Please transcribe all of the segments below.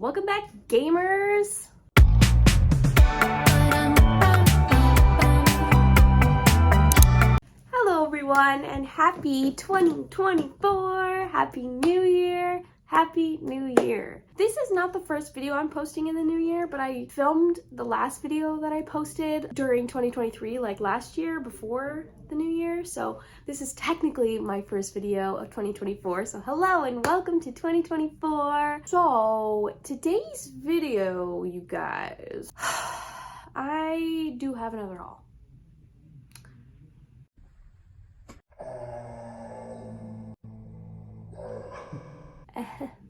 Welcome back, gamers! Hello everyone, and happy 2024! Happy New Year! Happy New Year! This is not the first video I'm posting in the new year, but I filmed the last video that I posted during 2023, like last year before the new year. So this is technically my first video of 2024. So hello and welcome to 2024. So today's video, you guys, I do have another haul.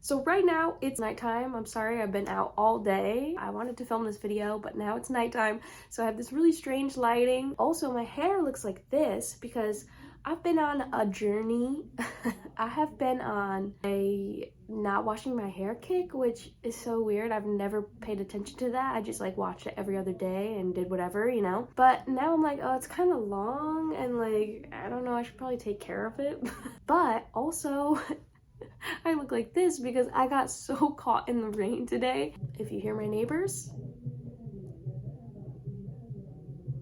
So right now it's nighttime. I'm sorry, I've been out all day. I wanted to film this video, but now it's nighttime, so I have this really strange lighting. Also, my hair looks like this because I've been on a journey. I have been on a not washing my hair kick, which is so weird. I've never paid attention to that. I just like watched it every other day and did whatever, you know. But now I'm like, oh, it's kind of long and like, I don't know, I should probably take care of it. But also, I look like this because I got so caught in the rain today. If you hear my neighbors,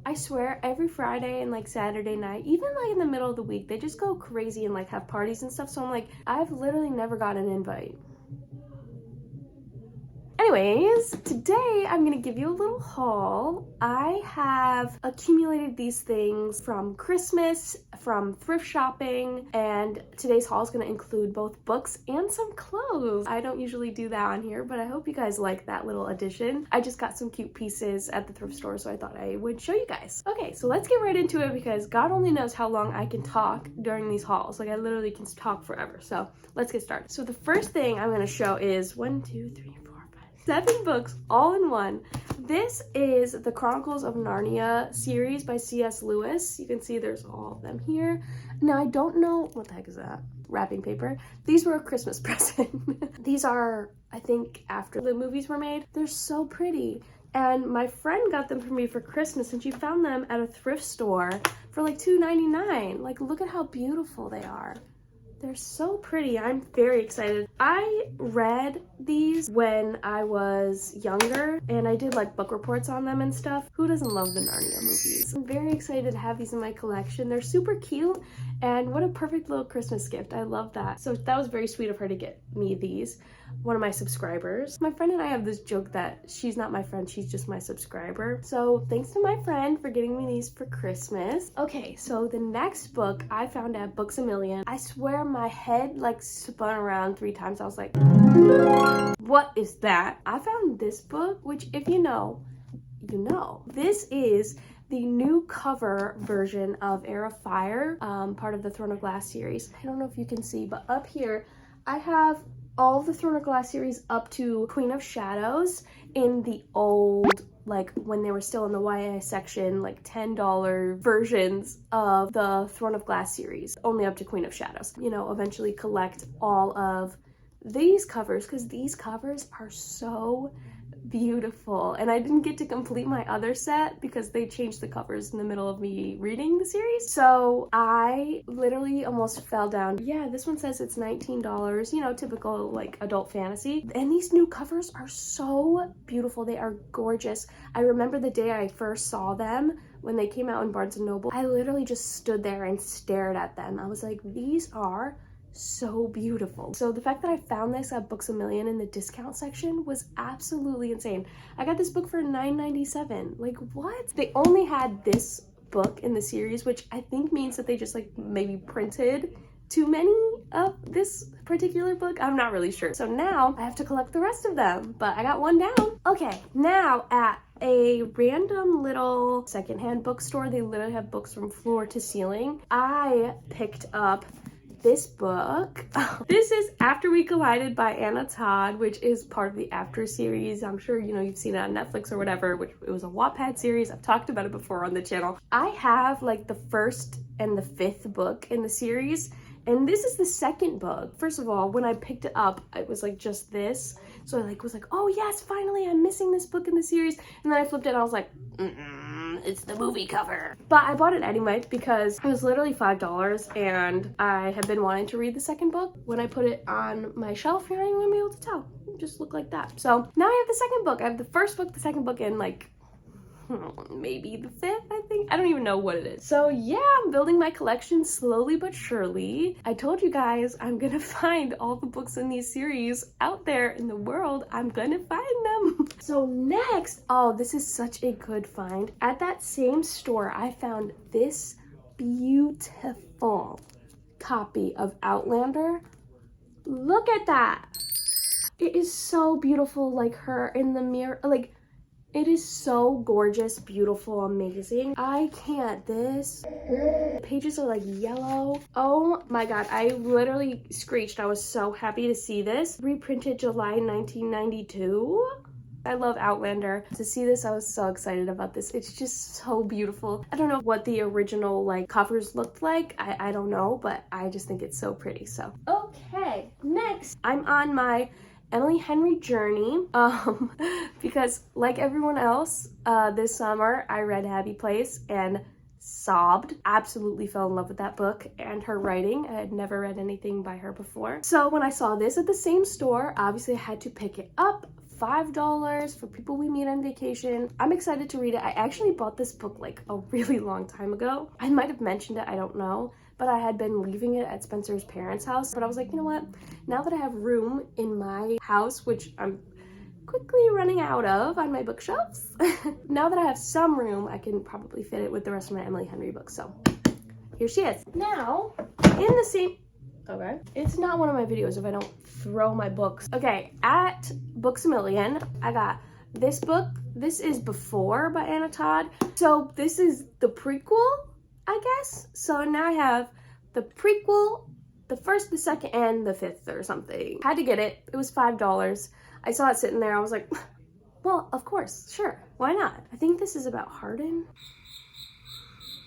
I swear every Friday and like Saturday night, even like in the middle of the week, they just go crazy and like have parties and stuff. So I'm like, I've literally never got an invite. Anyways, today I'm gonna give you a little haul. I have accumulated these things from Christmas, from thrift shopping, and today's haul is gonna include both books and some clothes. I don't usually do that on here, but I hope you guys like that little addition. I just got some cute pieces at the thrift store, so I thought I would show you guys. Okay, so let's get right into it because God only knows how long I can talk during these hauls. Like I literally can talk forever. So let's get started. So the first thing I'm gonna show is 7 books all in one. This is the Chronicles of Narnia series by C.S. Lewis. You can see there's all of them here. Now I don't know, what the heck is that? Wrapping paper. These were a Christmas present. These are, I think, after the movies were made. They're so pretty. And my friend got them for me for Christmas and she found them at a thrift store for like $2.99. Like, look at how beautiful they are. They're so pretty. I'm very excited. I read these when I was younger and I did like book reports on them and stuff. Who doesn't love the Narnia movies? I'm very excited to have these in my collection. They're super cute and what a perfect little Christmas gift. I love that. So that was very sweet of her to get me these. One of my subscribers. My friend and I have this joke that she's not my friend, she's just my subscriber. So thanks to my friend for getting me these for Christmas. Okay, so the next book I found at Books A Million. I swear my head like spun around 3 times. I was like, what is that? I found this book, which if you know, you know. This is the new cover version of Heir of Fire, part of the Throne of Glass series. I don't know if you can see, but up here I have all of the Throne of Glass series up to Queen of Shadows in the old, like when they were still in the YA section, like $10 versions of the Throne of Glass series, only up to Queen of Shadows. You know, eventually collect all of these covers because these covers are so beautiful. And I didn't get to complete my other set because they changed the covers in the middle of me reading the series. So I literally almost fell down. Yeah, this one says it's $19, you know, typical like adult fantasy. And these new covers are so beautiful. They are gorgeous. I remember the day I first saw them when they came out in Barnes & Noble. I literally just stood there and stared at them. I was like, these are so beautiful. So the fact that I found this at Books A Million in the discount section was absolutely insane. I got this book for $9.97. Like, what? They only had this book in the series, which I think means that they just like maybe printed too many of this particular book. I'm not really sure. So now I have to collect the rest of them, but I got one down. Okay, now at a random little secondhand bookstore, they literally have books from floor to ceiling. I picked up this book. This is After We Collided by Anna Todd, which is part of the After series. I'm sure you know you've seen it on Netflix or whatever, which it was a Wattpad series. I've talked about it before on the channel. I have like the 1st and the 5th book in the series, and this is the 2nd book. First of all, when I picked it up, it was like just this. So I was like, oh yes, finally, I'm missing this book in the series. And then I flipped it and I was like, it's the movie cover. But I bought it anyway because it was literally $5 and I have been wanting to read the 2nd book. When I put it on my shelf, you're not even gonna be able to tell. just look like that. So now I have the second book. I have the first book, the second book, and like maybe the fifth, I think. I don't even know what it is. So yeah, I'm building my collection slowly but surely. I told you guys I'm gonna find all the books in these series out there in the world. I'm gonna find them. So next, oh, this is such a good find. At that same store, I found this beautiful copy of Outlander. Look at that. It is so beautiful, like her in the mirror, like it is so gorgeous, beautiful, amazing. I can't. This pages are like yellow. Oh my god, I literally screeched. I was so happy to see this. Reprinted July 1992. I love Outlander. To see this, I was so excited about this. It's just so beautiful. I don't know what the original like covers looked like. I don't know, but I just think it's so pretty. So okay, next I'm on my Emily Henry journey, because like everyone else, this summer I read Happy Place and sobbed. Absolutely fell in love with that book and her writing. I had never read anything by her before. So when I saw this at the same store, obviously I had to pick it up. $5 for people we meet on vacation. I'm excited to read it. I actually bought this book like a really long time ago. I might have mentioned it, I don't know, but I had been leaving it at Spencer's parents' house. But I was like, you know what? Now that I have room in my house, which I'm quickly running out of on my bookshelves, now that I have some room, I can probably fit it with the rest of my Emily Henry books. So here she is. Now, in the same... Okay. It's not one of my videos if I don't throw my books. Okay, at Books A Million, I got this book. This is Before by Anna Todd. So this is the prequel, I guess. So now I have the prequel, the first, the second, and the fifth or something. Had to get it. It was $5. I saw it sitting there. I was like, well, of course, sure. Why not? I think this is about Hardin.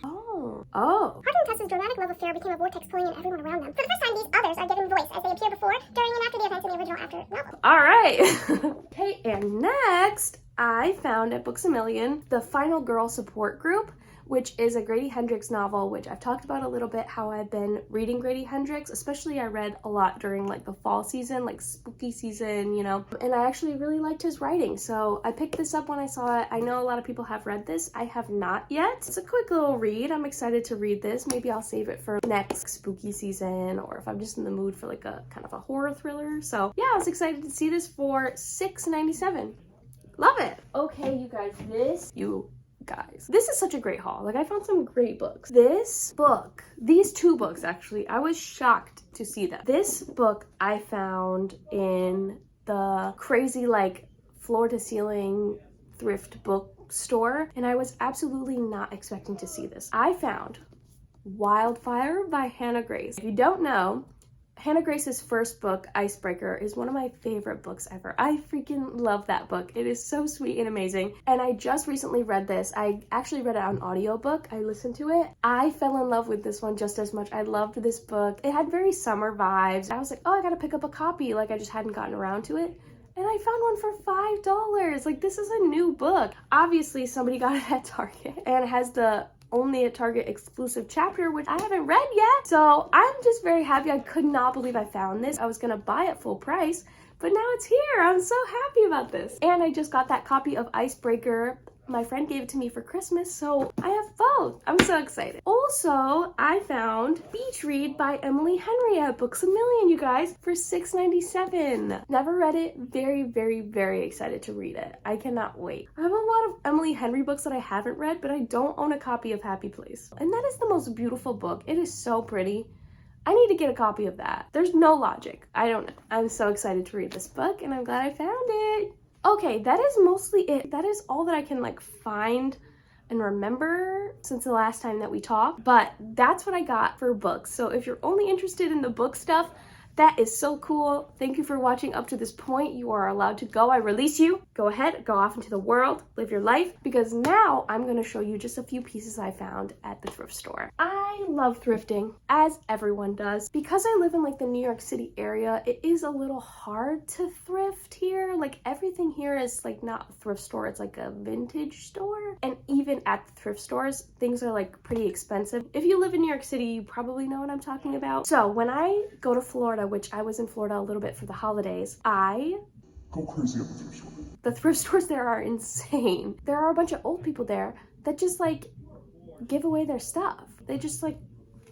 Oh. Hardin and Tessa's dramatic love affair became a vortex pulling in everyone around them. For the first time, these others are given voice as they appear before, during, and after the events in the original after novel. All right. Okay, and next, I found at Books A Million the Final Girl Support Group, which is a Grady Hendrix novel, which I've talked about a little bit, how I've been reading Grady Hendrix, especially I read a lot during like the fall season, like spooky season, you know, and I actually really liked his writing. So I picked this up when I saw it. I know a lot of people have read this. I have not yet. It's a quick little read. I'm excited to read this. Maybe I'll save it for next spooky season, or if I'm just in the mood for like a kind of a horror thriller. So yeah, I was excited to see this for $6.97. Love it. Okay, you guys, this is such a great haul. Like, I found some great books. This book, these two books actually, I was shocked to see them. This book I found in the crazy like floor to ceiling thrift bookstore, and I was absolutely not expecting to see this. I found Wildfire by Hannah Grace. If you don't know, Hannah Grace's first book, Icebreaker, is one of my favorite books ever. I freaking love that book. It is so sweet and amazing. And I just recently read this. I actually read it on audiobook. I listened to it. I fell in love with this one just as much. I loved this book. It had very summer vibes. I was like, oh, I gotta pick up a copy. Like, I just hadn't gotten around to it. And I found one for $5. Like, this is a new book. Obviously, somebody got it at Target. And it has the only a Target exclusive chapter, which I haven't read yet. So I'm just very happy. I could not believe I found this. I was gonna buy it full price, but now it's here. I'm so happy about this. And I just got that copy of Icebreaker. My friend gave it to me for Christmas, so I have both. I'm so excited. Also, I found Beach Read by Emily Henry at Books A Million, you guys, for $6.97. Never read it. Very, very, very excited to read it. I cannot wait. I have a lot of Emily Henry books that I haven't read, but I don't own a copy of Happy Place. And that is the most beautiful book. It is so pretty. I need to get a copy of that. There's no logic. I don't know. I'm so excited to read this book, and I'm glad I found it. Okay, that is mostly it. That is all that I can like find and remember since the last time that we talked, but that's what I got for books. So if you're only interested in the book stuff, that is so cool. Thank you for watching up to this point. You are allowed to go. I release you. Go ahead, go off into the world, live your life, because now I'm gonna show you just a few pieces I found at the thrift store. I love thrifting, as everyone does. Because I live in like the New York City area, it is a little hard to thrift here. Like, everything here is like not a thrift store, it's like a vintage store. And even at the thrift stores, things are like pretty expensive. If you live in New York City, you probably know what I'm talking about. So when I go to Florida, which I was in Florida a little bit for the holidays, I Go crazy at the thrift store. The thrift stores there are insane. There are a bunch of old people there that just like give away their stuff. They just like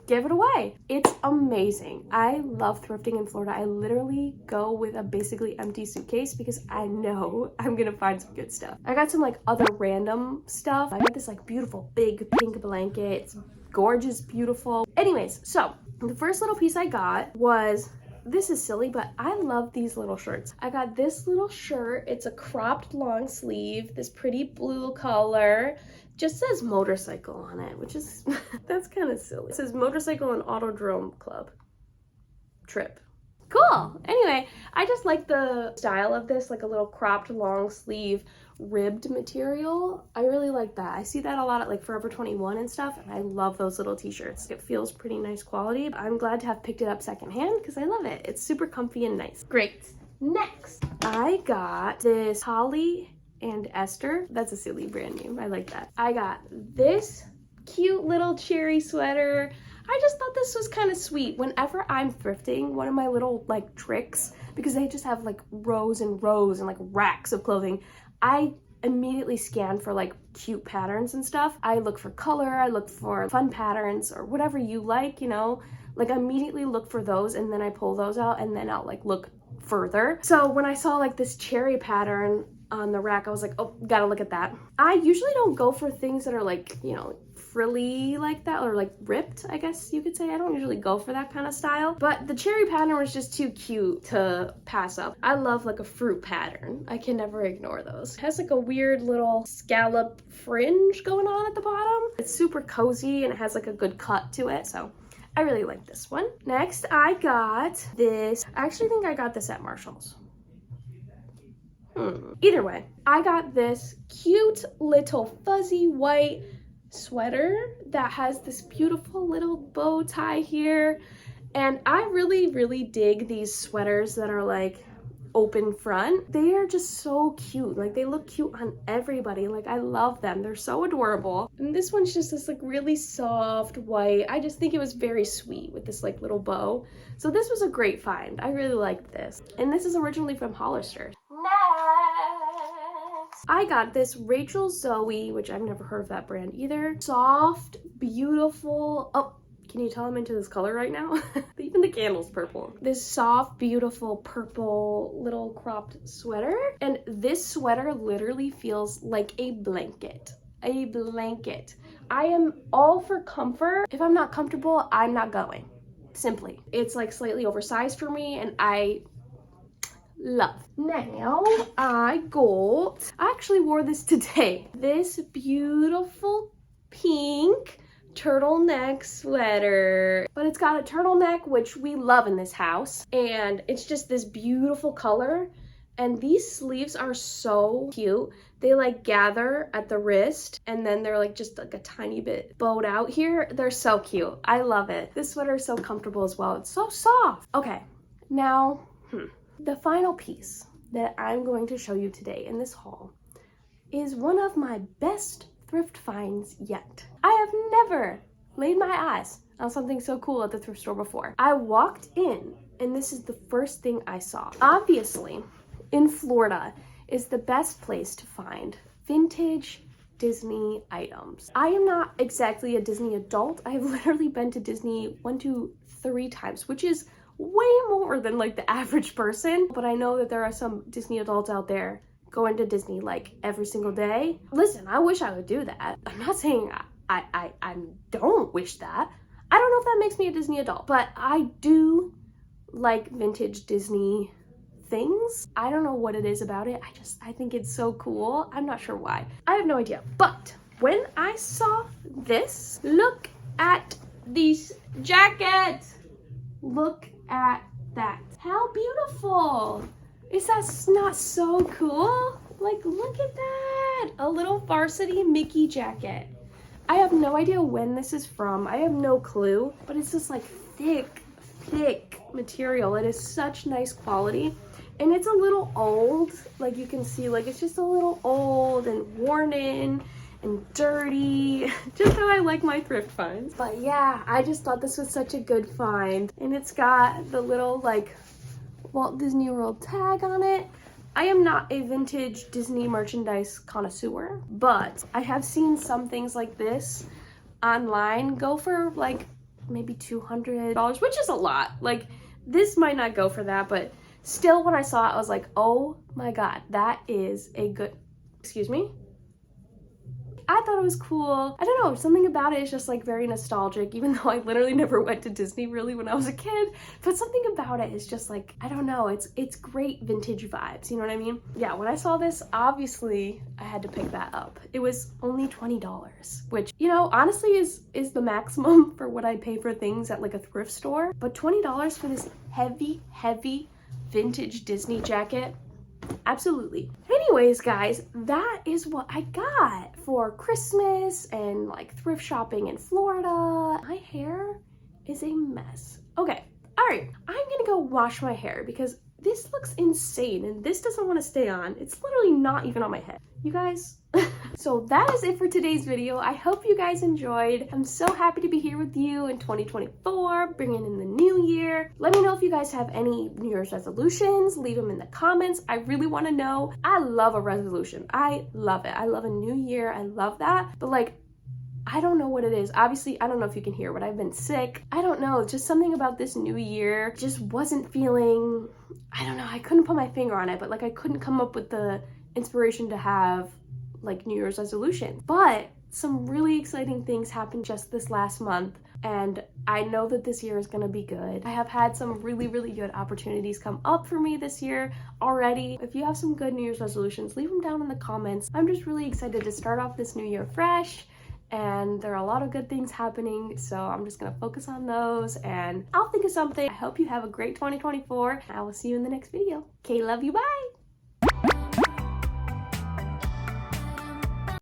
give it away. It's amazing. I love thrifting in Florida. I literally go with a basically empty suitcase because I know I'm gonna find some good stuff. I got some like other random stuff. I got this like beautiful big pink blanket. It's gorgeous, beautiful. Anyways, so the first little piece I got was, this is silly, but I love these little shirts. I got this little shirt. It's a cropped long sleeve, this pretty blue color. Just says motorcycle on it, which is, that's kind of silly. It says motorcycle and autodrome club trip. Cool. Anyway, I just like the style of this, like a little cropped long sleeve ribbed material. I really like that. I see that a lot at like Forever 21 and stuff, and I love those little t-shirts. It feels pretty nice quality. I'm glad to have picked it up secondhand because I love it. It's super comfy and nice. Great. Next, I got this Holly and Esther. That's a silly brand name. I like that. I got this cute little cherry sweater. I just thought this was kind of sweet. Whenever I'm thrifting, one of my little like tricks, because they just have like rows and rows and like racks of clothing, I immediately scan for like cute patterns and stuff. I look for color, I look for fun patterns or whatever you like, you know, like immediately look for those, and then I pull those out and then I'll like look further. So when I saw like this cherry pattern on the rack, I was like, oh, gotta look at that. I usually don't go for things that are like, you know, frilly like that, or like ripped, I guess you could say. I don't usually go for that kind of style, but the cherry pattern was just too cute to pass up. I love like a fruit pattern. I can never ignore those. It has like a weird little scallop fringe going on at the bottom. It's super cozy and it has like a good cut to it, so I really like this one. Next, I got this. I actually think I got this at Marshall's. Either way, I got this cute little fuzzy white sweater that has this beautiful little bow tie here, and I really dig these sweaters that are like open front. They are just so cute. Like they look cute on everybody. Like I love them. They're so adorable. And this one's just this like really soft white. I just think it was very sweet with this like little bow. So this was a great find. I really liked this. And this is originally from Hollister. I got this Rachel Zoe, which I've never heard of that brand either. Soft, beautiful. Oh, can you tell I'm into this color right now? Even the candle's purple. This soft, beautiful purple little cropped sweater. And this sweater literally feels like a blanket. A blanket. I am all for comfort. If I'm not comfortable, I'm not going. Simply. It's like slightly oversized for me, and I love. Now I actually wore this today. This beautiful pink turtleneck sweater, but it's got a turtleneck, which we love in this house, and it's just this beautiful color. And these sleeves are so cute. They like gather at the wrist, and then they're like just like a tiny bit bowed out here. They're so cute. I love it. This sweater is so comfortable as well. It's so soft. Okay, now the final piece that I'm going to show you today in this haul is one of my best thrift finds yet. I have never laid my eyes on something so cool at the thrift store before. I walked in and this is the first thing I saw. Obviously, in Florida is the best place to find vintage Disney items. I am not exactly a Disney adult. I have literally been to Disney 1 to 3 times, which is way more than like the average person. But I know that there are some Disney adults out there going to Disney like every single day. Listen, I wish I would do that. I'm not saying I don't wish that. I don't know if that makes me a Disney adult, but I do like vintage Disney things. I don't know what it is about it. I think it's so cool. I'm not sure why. I have no idea. But when I saw this, look at these jackets. Look at that. How beautiful. Is that not so cool? Like, look at that. A little varsity Mickey jacket. I have no idea when this is from. I have no clue, but it's just like thick material. It is such nice quality. And it's a little old, like you can see, like it's just a little old and worn in and dirty, just how I like my thrift finds. But yeah, I just thought this was such a good find. And it's got the little like Walt Disney World tag on it. I am not a vintage Disney merchandise connoisseur, but I have seen some things like this online go for like maybe $200, which is a lot. Like, this might not go for that, but still, when I saw it, I was like, oh my god, that is a good, excuse me? I thought it was cool. I don't know, something about it is just like very nostalgic, even though I literally never went to Disney really when I was a kid. But something about it is just like, I don't know, it's great vintage vibes, you know what I mean? Yeah, when I saw this, obviously I had to pick that up. It was only $20, which, you know, honestly is the maximum for what I pay for things at like a thrift store. But $20 for this heavy vintage Disney jacket? Absolutely. Anyways, guys, that is what I got for Christmas and like thrift shopping in Florida. My hair is a mess. Okay, all right, I'm gonna go wash my hair because this looks insane and this doesn't want to stay on. It's literally not even on my head. You guys, so that is it for today's video. I hope you guys enjoyed. I'm so happy to be here with you in 2024, bringing in the new year. Let me know if you guys have any New Year's resolutions. Leave them in the comments. I really want to know. I love a resolution. I love it. I love a new year. I love that. But like, I don't know what it is. Obviously, I don't know if you can hear, but I've been sick. I don't know, just something about this new year just wasn't feeling, I don't know, I couldn't put my finger on it, but like I couldn't come up with the inspiration to have like New Year's resolution. But some really exciting things happened just this last month, and I know that this year is gonna be good. I have had some really good opportunities come up for me this year already. If you have some good New Year's resolutions, leave them down in the comments. I'm just really excited to start off this new year fresh, and there are a lot of good things happening, so I'm just gonna focus on those and I'll think of something. I hope you have a great 2024. I will see you in the next video. Okay, love you, bye!